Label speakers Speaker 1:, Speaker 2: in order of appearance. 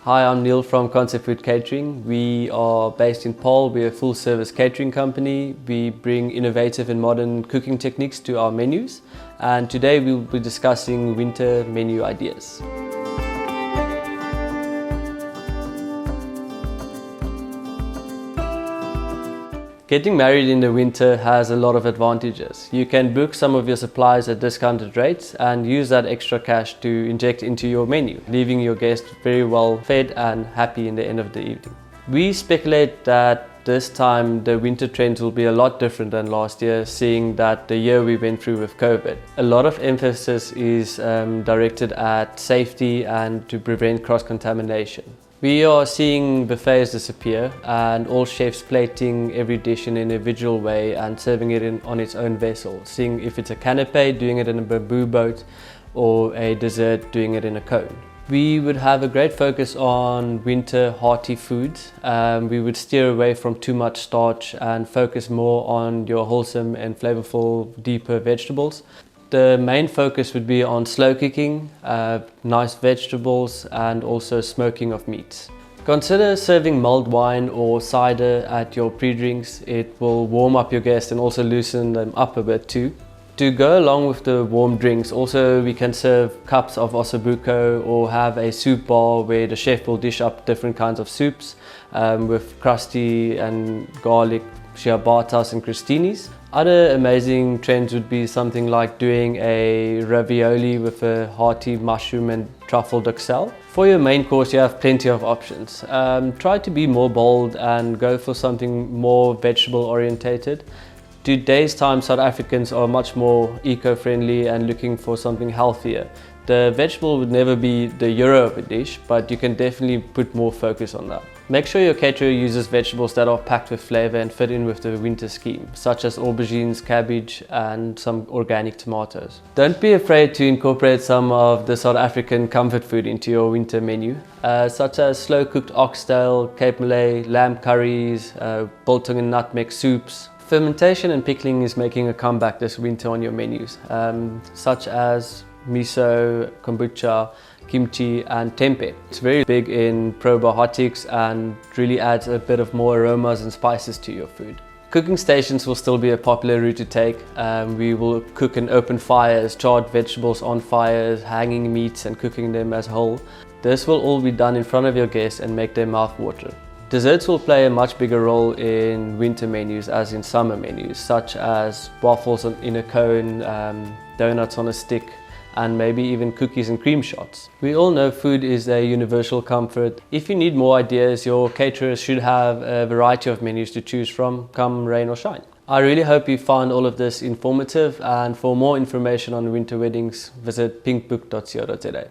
Speaker 1: Hi, I'm Neil from Concept Food Catering. We are based in Paarl. We're a full-service catering company. We bring innovative and modern cooking techniques to our menus. And today we'll be discussing winter menu ideas. Getting married in the winter has a lot of advantages. You can book some of your supplies at discounted rates and use that extra cash to inject into your menu, leaving your guests very well fed and happy in the end of the evening. We speculate that this time the winter trends will be a lot different than last year, seeing that the year we went through with COVID. A lot of emphasis is directed at safety and to prevent cross-contamination. We are seeing buffets disappear and all chefs plating every dish in an individual way and serving it on its own vessel, seeing if it's a canapé, doing it in a bamboo boat, or a dessert, doing it in a cone. We would have a great focus on winter hearty foods. We would steer away from too much starch and focus more on your wholesome and flavorful, deeper vegetables. The main focus would be on slow cooking, nice vegetables, and also smoking of meats. Consider serving mulled wine or cider at your pre-drinks. It will warm up your guests and also loosen them up a bit too. To go along with the warm drinks, also we can serve cups of ossobuco or have a soup bar where the chef will dish up different kinds of soups with crusty and garlic ciabattas and crostinis. Other amazing trends would be something like doing a ravioli with a hearty mushroom and truffle duxelle. For your main course, you have plenty of options. Try to be more bold and go for something more vegetable orientated. Today's time, South Africans are much more eco-friendly and looking for something healthier. The vegetable would never be the hero of a dish, but you can definitely put more focus on that. Make sure your caterer uses vegetables that are packed with flavor and fit in with the winter scheme, such as aubergines, cabbage, and some organic tomatoes. Don't be afraid to incorporate some of the South African comfort food into your winter menu, such as slow-cooked oxtail, Cape Malay, lamb curries, biltong and nutmeg soups. Fermentation and pickling is making a comeback this winter on your menus, such as miso, kombucha, kimchi and tempeh. It's very big in probiotics and really adds a bit of more aromas and spices to your food. Cooking stations will still be a popular route to take. We will cook in open fires, charred vegetables on fires, hanging meats and cooking them as whole. This will all be done in front of your guests and make their mouth water. Desserts will play a much bigger role in winter menus as in summer menus, such as waffles in a cone, donuts on a stick, and maybe even cookies and cream shots. We all know food is a universal comfort. If you need more ideas, your caterers should have a variety of menus to choose from, come rain or shine. I really hope you found all of this informative, and for more information on winter weddings, visit pinkbook.co.za.